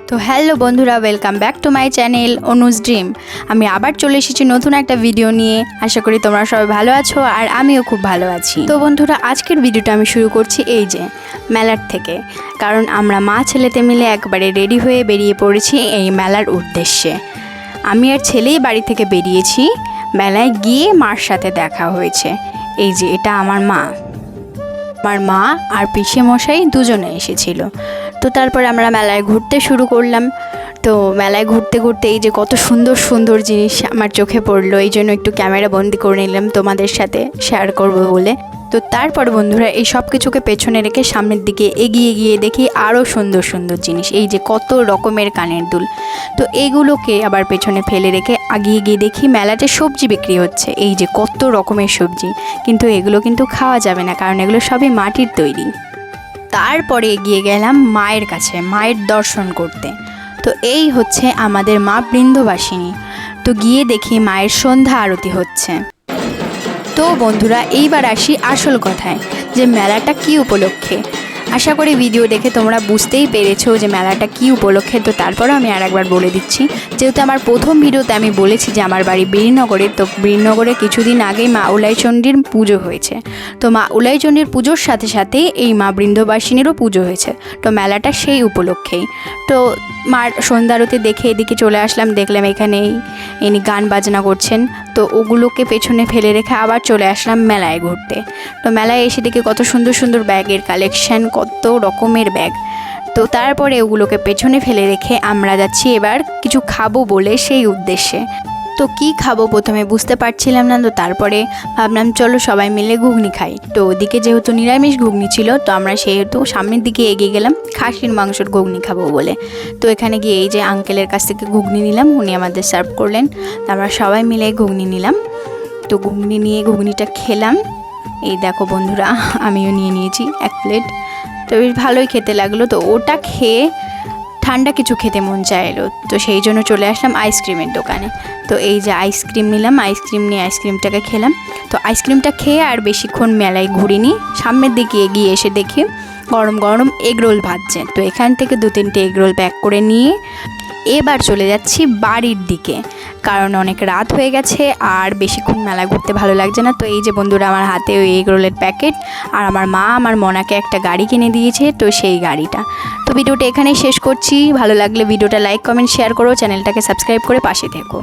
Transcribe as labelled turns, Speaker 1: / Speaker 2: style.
Speaker 1: তো হ্যালো বন্ধুরা, welcome back to my channel Anuj dream. আমি আবার চলে এসেছি নতুন একটা ভিডিও নিয়ে। আশা করি তোমরা সবাই ভালো আছো আর আমিও খুব ভালো আছি। তো বন্ধুরা, আজকের ভিডিওটা আমি শুরু করছি এই যে মেলার থেকে, কারণ আমরা মা ছেলেতে মিলে একবারে রেডি হয়ে বেরিয়ে পড়েছি এই মেলার উদ্দেশ্যে। আমি আর ছেলেই বাড়ি থেকে বেরিয়েছি, মেলায় গিয়ে মার সাথে দেখা হয়েছে। এই যে এটা আমার মা আর পিসে মশাই দুজনে এসেছিল। তো তারপরে আমরা মেলায় ঘুরতে শুরু করলাম। তো মেলায় ঘুরতে ঘুরতে এই যে কত সুন্দর সুন্দর জিনিস আমার চোখে পড়লো, এই জন্য একটু ক্যামেরা বন্দি করে নিলাম তোমাদের সাথে শেয়ার করব বলে। তো তারপর বন্ধুরা, এই সব কিছুকে পেছনে রেখে সামনের দিকে এগিয়ে গিয়ে দেখি আরও সুন্দর সুন্দর জিনিস, এই যে কত রকমের কানের দুল। তো এইগুলোকে আবার পেছনে ফেলে রেখে এগিয়ে গিয়ে দেখি মেলাতে সবজি বিক্রি হচ্ছে, এই যে কত রকমের সবজি। কিন্তু এগুলো কিন্তু খাওয়া যাবে না, কারণ এগুলো সবই মাটির তৈরি। তারপরে এগিয়ে গেলাম মায়ের কাছে, মায়ের দর্শন করতে। তো এই হচ্ছে আমাদের মা বৃন্দাবাসিনী। তো গিয়ে দেখি মায়ের সন্ধ্যা আরতি হচ্ছে। তো বন্ধুরা, এইবার আসি আসল কথায়, যে মেলাটা কী উপলক্ষে। আশা করি ভিডিও দেখে তোমরা বুঝতেই পেরেছো যে মেলাটা কী উপলক্ষে। তো তারপরও আমি আরেকবার বলে দিচ্ছি, যেহেতু আমার প্রথম ভিডিওতে আমি বলেছি যে আমার বাড়ি বীরনগরে। তো বীরনগরে কিছুদিন আগেই মা উলাইচণ্ডীর পুজো হয়েছে। তো মা উলাইচণ্ডীর পুজোর সাথে সাথে এই মা বৃন্দাবাসিনীরও পুজো হয়েছে। তো মেলাটা সেই উপলক্ষেই। তো মার সন্ধ্যারতি দেখে এদিকে চলে আসলাম, দেখলাম এখানেই ইনি গান বাজনা করছেন। তো ওগুলোকে পেছনে ফেলে রেখে আবার চলে আসলাম মেলায় ঘুরতে। তো মেলায় এসে দেখে কত সুন্দর সুন্দর ব্যাগের কালেকশান, কত রকমের ব্যাগ। তো তারপরে ওগুলোকে পেছনে ফেলে রেখে আমরা যাচ্ছি এবার কিছু খাবো বলে সেই উদ্দেশ্যে। তো কি খাবো প্রথমে বুঝতে পারছিলাম না। তো তারপরে ভাবলাম চলো সবাই মিলে ঘুগনি খাই। তো ওদিকে যেহেতু নিরামিষ ঘুগনি ছিল, তো আমরা সেহেতু সামনের দিকে এগিয়ে গেলাম খাসির মাংসের ঘুগনি খাবো বলে। তো এখানে গিয়ে এই যে আঙ্কেলের কাছ থেকে ঘুগনি নিলাম, উনি আমাদের সার্ভ করলেন। তো আমরা সবাই মিলে ঘুগনি নিলাম। তো ঘুগনি নিয়ে ঘুগনিটা খেলাম। এই দেখো বন্ধুরা, আমিও নিয়ে নিয়েছি এক প্লেট। তো বেশ ভালোই খেতে লাগলো। তো ওটা খেয়ে ঠান্ডা কিছু খেতে মন চাইলো, তো সেই জন্য চলে আসলাম আইসক্রিমের দোকানে। তো এই যে আইসক্রিম নিলাম, আইসক্রিম নিয়ে আইসক্রিমটাকে খেলাম। তো আইসক্রিমটা খেয়ে আর বেশিক্ষণ মেলায় ঘুরিনি, সামনের দিকে এগিয়ে এসে দেখি গরম গরম এগরোল ভাজছে। তো এখান থেকে 2-3টে এগরোল প্যাক করে নিয়ে এবার চলে যাচ্ছি বাড়ির দিকে, কারণ অনেক রাত হয়ে গেছে আর বেশিক্ষণ মেলা ঘুরতে ভালো লাগছে না। তো এই যে বন্ধুরা, আমার হাতে ওই এগরোলের প্যাকেট, আর আমার মা আমার মনাকে একটা গাড়ি কিনে দিয়েছে, তো সেই গাড়িটা। তো ভিডিওটা এখানেই শেষ করছি। ভালো লাগলে ভিডিওটা লাইক কমেন্ট শেয়ার করো, চ্যানেলটাকে সাবস্ক্রাইব করে পাশে থেকো।